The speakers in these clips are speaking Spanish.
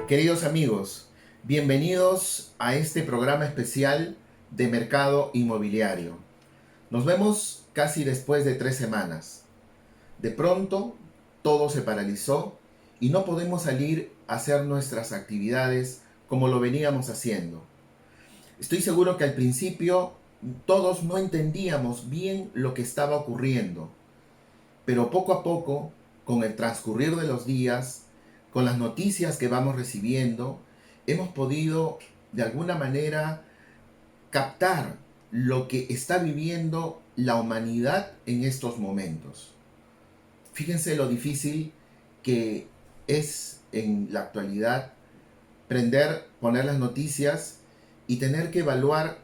Queridos amigos, bienvenidos a este programa especial de mercado inmobiliario. Nos vemos casi después de 3 semanas. De pronto, todo se paralizó y no podemos salir a hacer nuestras actividades como lo veníamos haciendo. Estoy seguro que al principio todos no entendíamos bien lo que estaba ocurriendo, pero poco a poco, con el transcurrir de los días, con las noticias que vamos recibiendo, hemos podido de alguna manera captar lo que está viviendo la humanidad en estos momentos. Fíjense lo difícil que es en la actualidad poner las noticias y tener que evaluar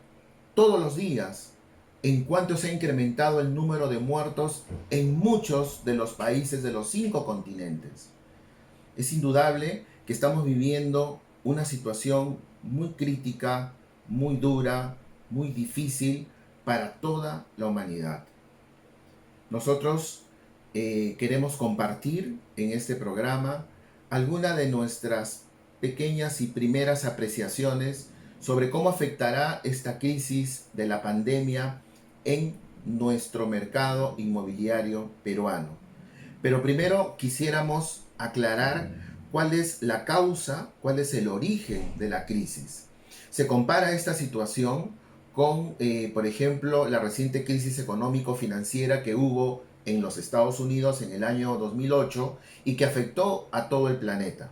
todos los días en cuánto se ha incrementado el número de muertos en muchos de los países de los 5 continentes. Es indudable que estamos viviendo una situación muy crítica, muy dura, muy difícil para toda la humanidad. Nosotros queremos compartir en este programa alguna de nuestras pequeñas y primeras apreciaciones sobre cómo afectará esta crisis de la pandemia en nuestro mercado inmobiliario peruano. Pero primero quisiéramos aclarar cuál es la causa, cuál es el origen de la crisis. Se compara esta situación con, por ejemplo, la reciente crisis económico-financiera que hubo en los Estados Unidos en el año 2008 y que afectó a todo el planeta.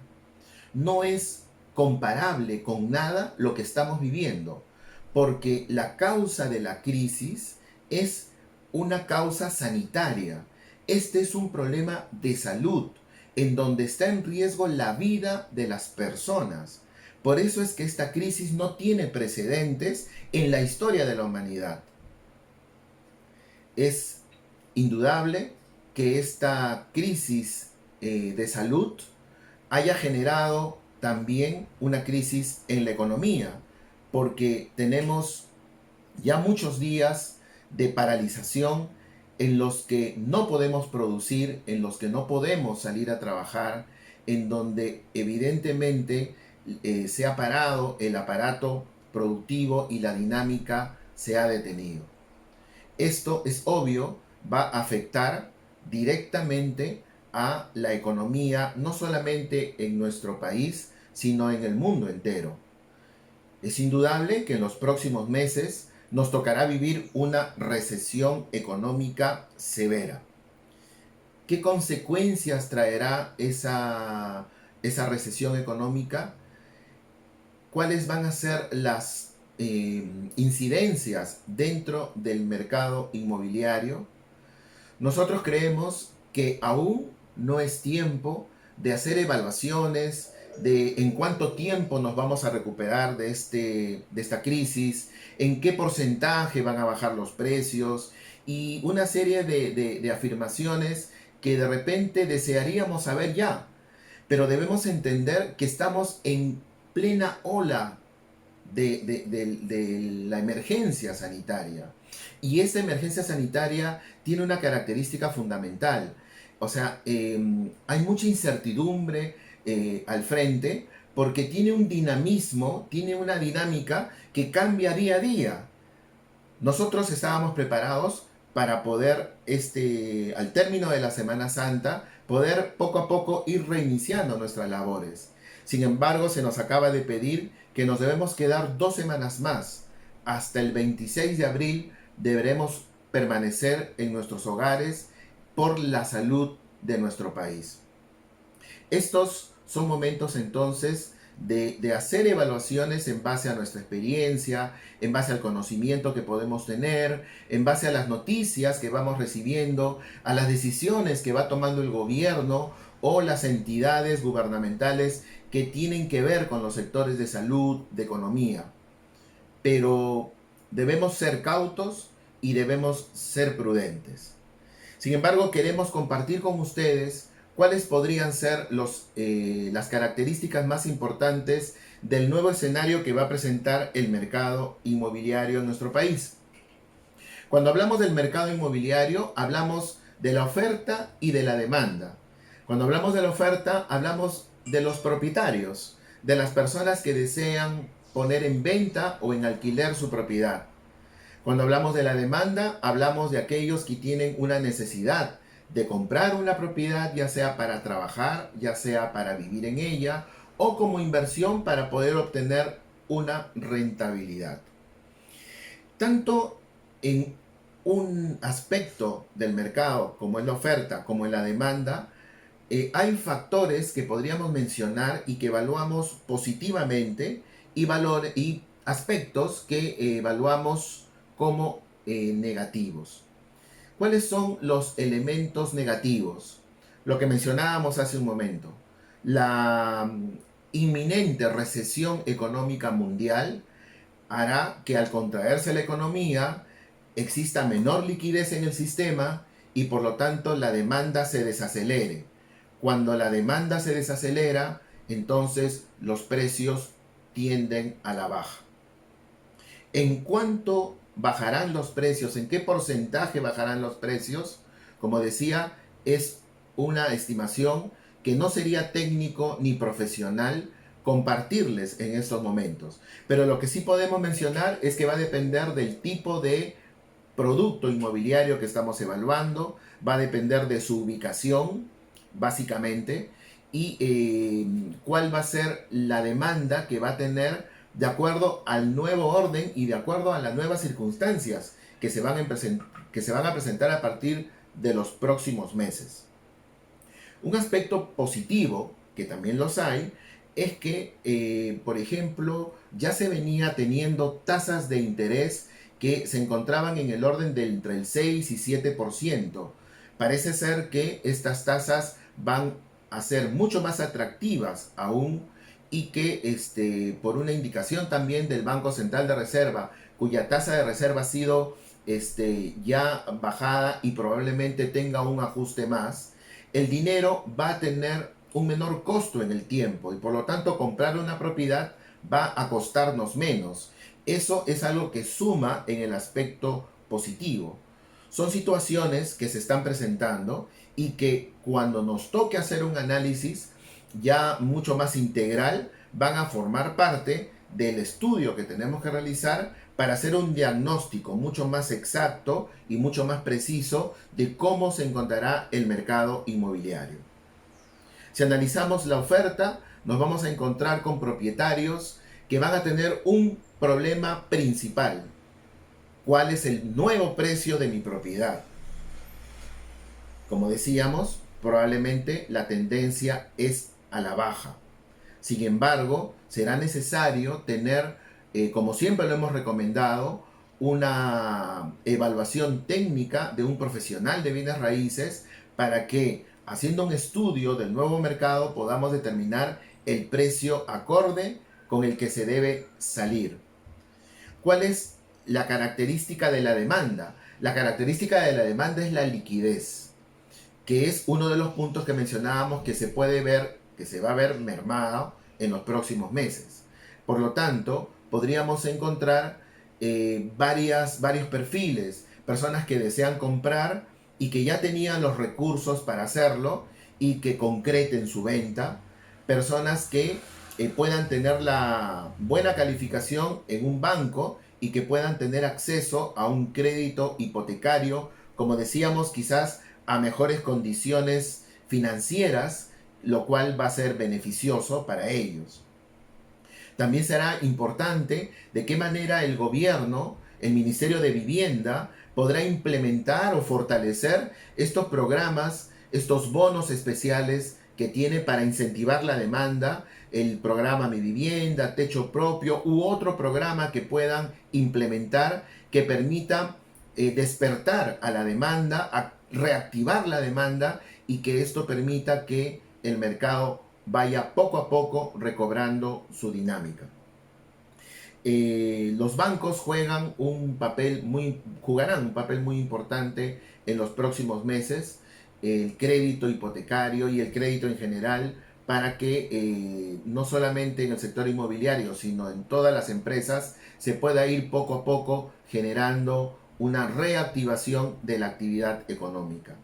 No es comparable con nada lo que estamos viviendo, porque la causa de la crisis es una causa sanitaria. Este es un problema de salud, en donde está en riesgo la vida de las personas. Por eso es que esta crisis no tiene precedentes en la historia de la humanidad. Es indudable que esta crisis de salud haya generado también una crisis en la economía, porque tenemos ya muchos días de paralización en los que no podemos producir, en los que no podemos salir a trabajar, en donde evidentemente se ha parado el aparato productivo y la dinámica se ha detenido. Esto es obvio, va a afectar directamente a la economía, no solamente en nuestro país, sino en el mundo entero. Es indudable que en los próximos meses nos tocará vivir una recesión económica severa. ¿Qué consecuencias traerá esa recesión económica? ¿Cuáles van a ser las incidencias dentro del mercado inmobiliario? Nosotros creemos que aún no es tiempo de hacer evaluaciones de en cuánto tiempo nos vamos a recuperar de esta crisis, en qué porcentaje van a bajar los precios y una serie de afirmaciones que de repente desearíamos saber ya. Pero debemos entender que estamos en plena ola de la emergencia sanitaria. Y esta emergencia sanitaria tiene una característica fundamental. O sea, hay mucha incertidumbre al frente porque tiene un dinamismo, tiene una dinámica que cambia día a día. Nosotros estábamos preparados para poder, al término de la Semana Santa, poder poco a poco ir reiniciando nuestras labores. Sin embargo, se nos acaba de pedir que nos debemos quedar 2 semanas más. Hasta el 26 de abril deberemos permanecer en nuestros hogares por la salud de nuestro país. Estos son momentos entonces de hacer evaluaciones en base a nuestra experiencia, en base al conocimiento que podemos tener, en base a las noticias que vamos recibiendo, a las decisiones que va tomando el gobierno o las entidades gubernamentales que tienen que ver con los sectores de salud, de economía. Pero debemos ser cautos y debemos ser prudentes. Sin embargo, queremos compartir con ustedes ¿cuáles podrían ser las características más importantes del nuevo escenario que va a presentar el mercado inmobiliario en nuestro país? Cuando hablamos del mercado inmobiliario, hablamos de la oferta y de la demanda. Cuando hablamos de la oferta, hablamos de los propietarios, de las personas que desean poner en venta o en alquiler su propiedad. Cuando hablamos de la demanda, hablamos de aquellos que tienen una necesidad de comprar una propiedad, ya sea para trabajar, ya sea para vivir en ella, o como inversión para poder obtener una rentabilidad. Tanto en un aspecto del mercado, como es la oferta, como en la demanda, hay factores que podríamos mencionar y que evaluamos positivamente y aspectos que evaluamos como negativos. ¿Cuáles son los elementos negativos? Lo que mencionábamos hace un momento. La inminente recesión económica mundial hará que al contraerse la economía exista menor liquidez en el sistema y por lo tanto la demanda se desacelere. Cuando la demanda se desacelera, entonces los precios tienden a la baja. ¿En cuánto bajarán los precios? ¿En qué porcentaje bajarán los precios? Como decía, es una estimación que no sería técnico ni profesional compartirles en estos momentos. Pero lo que sí podemos mencionar es que va a depender del tipo de producto inmobiliario que estamos evaluando, va a depender de su ubicación, básicamente, y cuál va a ser la demanda que va a tener de acuerdo al nuevo orden y de acuerdo a las nuevas circunstancias que se van a presentar a partir de los próximos meses. Un aspecto positivo, que también los hay, es que, por ejemplo, ya se venía teniendo tasas de interés que se encontraban en el orden de entre el 6 y 7%. Parece ser que estas tasas van a ser mucho más atractivas aún y que por una indicación también del Banco Central de Reserva, cuya tasa de reserva ha sido ya bajada y probablemente tenga un ajuste más, el dinero va a tener un menor costo en el tiempo y por lo tanto comprar una propiedad va a costarnos menos. Eso es algo que suma en el aspecto positivo. Son situaciones que se están presentando y que cuando nos toque hacer un análisis ya mucho más integral van a formar parte del estudio que tenemos que realizar para hacer un diagnóstico mucho más exacto y mucho más preciso de cómo se encontrará el mercado inmobiliario. Si analizamos la oferta, nos vamos a encontrar con propietarios que van a tener un problema principal. ¿Cuál es el nuevo precio de mi propiedad? Como decíamos, probablemente la tendencia es a la baja. Sin embargo, será necesario tener, como siempre lo hemos recomendado, una evaluación técnica de un profesional de bienes raíces para que, haciendo un estudio del nuevo mercado, podamos determinar el precio acorde con el que se debe salir. ¿Cuál es la característica de la demanda? La característica de la demanda es la liquidez, que es uno de los puntos que mencionábamos que se puede ver, que se va a ver mermado en los próximos meses. Por lo tanto, podríamos encontrar varios perfiles, personas que desean comprar y que ya tenían los recursos para hacerlo y que concreten su venta, personas que puedan tener la buena calificación en un banco y que puedan tener acceso a un crédito hipotecario, como decíamos, quizás a mejores condiciones financieras, lo cual va a ser beneficioso para ellos. También será importante de qué manera el gobierno, el Ministerio de Vivienda, podrá implementar o fortalecer estos programas, estos bonos especiales que tiene para incentivar la demanda, el programa Mi Vivienda, Techo Propio u otro programa que puedan implementar que permita despertar a la demanda, a reactivar la demanda y que esto permita que el mercado vaya poco a poco recobrando su dinámica. Los bancos jugarán un papel muy importante en los próximos meses. el crédito hipotecario y el crédito en general para que no solamente en el sector inmobiliario, sino en todas las empresas se pueda ir poco a poco generando una reactivación de la actividad económica.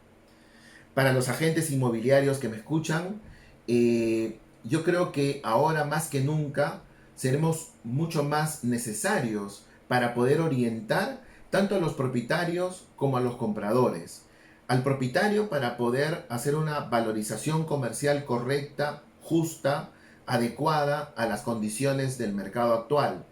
Para los agentes inmobiliarios que me escuchan, yo creo que ahora más que nunca seremos mucho más necesarios para poder orientar tanto a los propietarios como a los compradores. Al propietario para poder hacer una valorización comercial correcta, justa, adecuada a las condiciones del mercado actual.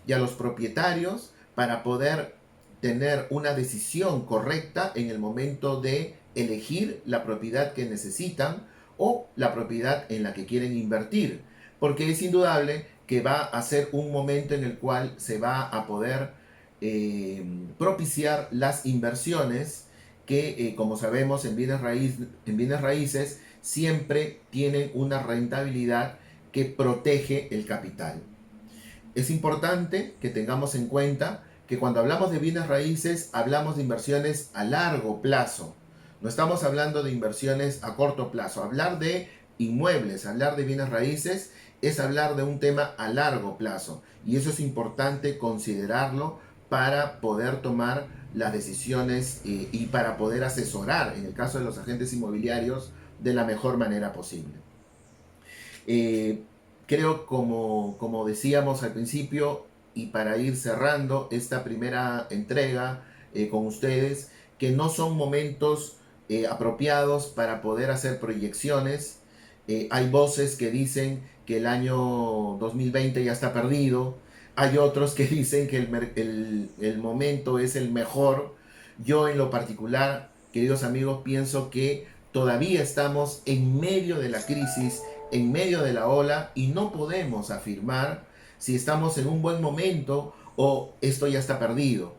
Y a los propietarios para poder tener una decisión correcta en el momento de elegir la propiedad que necesitan o la propiedad en la que quieren invertir, porque es indudable que va a ser un momento en el cual se va a poder propiciar las inversiones que, como sabemos, en bienes raíces siempre tienen una rentabilidad que protege el capital. Es importante que tengamos en cuenta que cuando hablamos de bienes raíces hablamos de inversiones a largo plazo. No estamos hablando de inversiones a corto plazo. Hablar de inmuebles, hablar de bienes raíces es hablar de un tema a largo plazo. Y eso es importante considerarlo para poder tomar las decisiones y para poder asesorar, en el caso de los agentes inmobiliarios, de la mejor manera posible. Creo, como decíamos al principio, y para ir cerrando esta primera entrega con ustedes, que no son momentos apropiados para poder hacer proyecciones. Hay voces que dicen que el año 2020 ya está perdido, hay otros que dicen que el momento es el mejor. Yo en lo particular, queridos amigos, pienso que todavía estamos en medio de la crisis, en medio de la ola, y no podemos afirmar si estamos en un buen momento o esto ya está perdido.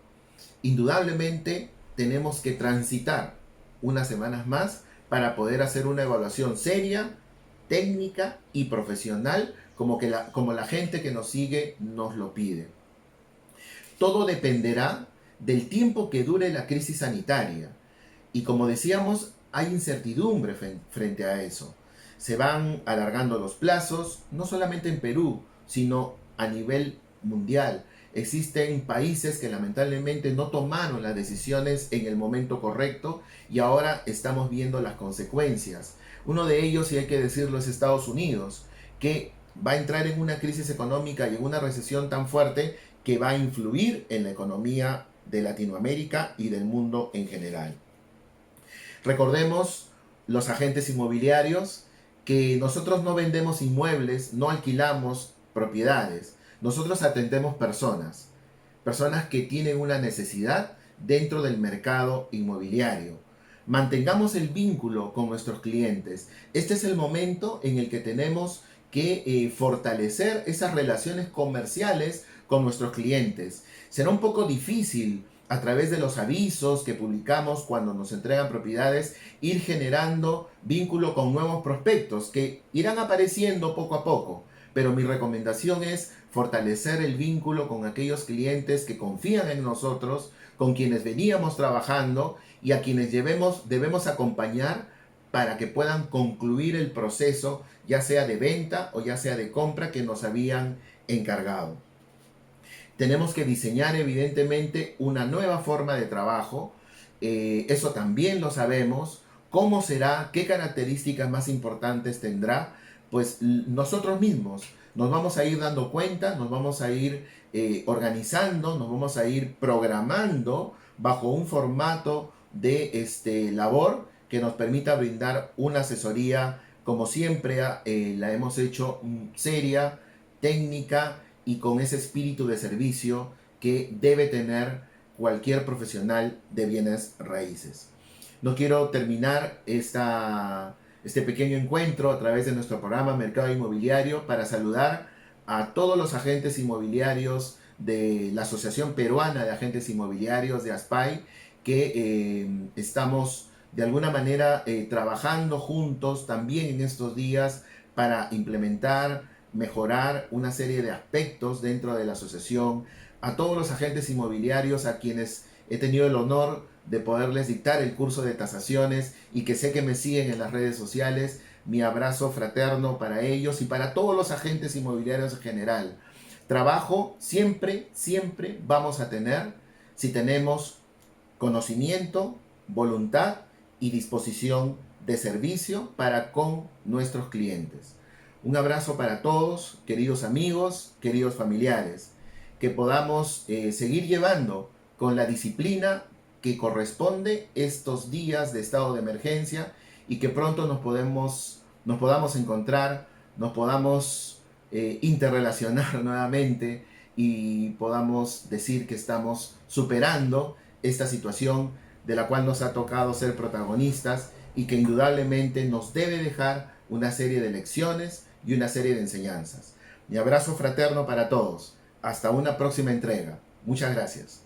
Indudablemente tenemos que transitar unas semanas más para poder hacer una evaluación seria, técnica y profesional como la gente que nos sigue nos lo pide. Todo dependerá del tiempo que dure la crisis sanitaria. Y como decíamos, hay incertidumbre frente a eso. Se van alargando los plazos, no solamente en Perú, sino a nivel mundial. Existen países que lamentablemente no tomaron las decisiones en el momento correcto y ahora estamos viendo las consecuencias. Uno de ellos, y hay que decirlo, es Estados Unidos, que va a entrar en una crisis económica y en una recesión tan fuerte que va a influir en la economía de Latinoamérica y del mundo en general. Recordemos, los agentes inmobiliarios, que nosotros no vendemos inmuebles, no alquilamos propiedades. Nosotros atendemos personas, personas que tienen una necesidad dentro del mercado inmobiliario. Mantengamos el vínculo con nuestros clientes. Este es el momento en el que tenemos que fortalecer esas relaciones comerciales con nuestros clientes. Será un poco difícil a través de los avisos que publicamos cuando nos entregan propiedades, ir generando vínculo con nuevos prospectos que irán apareciendo poco a poco. Pero mi recomendación es fortalecer el vínculo con aquellos clientes que confían en nosotros, con quienes veníamos trabajando y a quienes debemos acompañar para que puedan concluir el proceso, ya sea de venta o ya sea de compra que nos habían encargado. Tenemos que diseñar evidentemente una nueva forma de trabajo, eso también lo sabemos. ¿Cómo será? ¿Qué características más importantes tendrá? Pues nosotros mismos nos vamos a ir dando cuenta, nos vamos a ir organizando, nos vamos a ir programando bajo un formato de labor que nos permita brindar una asesoría, como siempre la hemos hecho, seria, técnica y con ese espíritu de servicio que debe tener cualquier profesional de bienes raíces. No quiero terminar este pequeño encuentro a través de nuestro programa Mercado Inmobiliario para saludar a todos los agentes inmobiliarios de la Asociación Peruana de Agentes Inmobiliarios de ASPAI, que estamos de alguna manera trabajando juntos también en estos días para implementar, mejorar una serie de aspectos dentro de la asociación. A todos los agentes inmobiliarios a quienes he tenido el honor de poderles dictar el curso de tasaciones y que sé que me siguen en las redes sociales. Mi abrazo fraterno para ellos y para todos los agentes inmobiliarios en general. Trabajo siempre, siempre vamos a tener si tenemos conocimiento, voluntad y disposición de servicio para con nuestros clientes. Un abrazo para todos, queridos amigos, queridos familiares, que podamos seguir llevando con la disciplina que corresponde estos días de estado de emergencia y que pronto nos podamos encontrar, nos podamos interrelacionar nuevamente y podamos decir que estamos superando esta situación de la cual nos ha tocado ser protagonistas y que indudablemente nos debe dejar una serie de lecciones y una serie de enseñanzas. Mi abrazo fraterno para todos. Hasta una próxima entrega. Muchas gracias.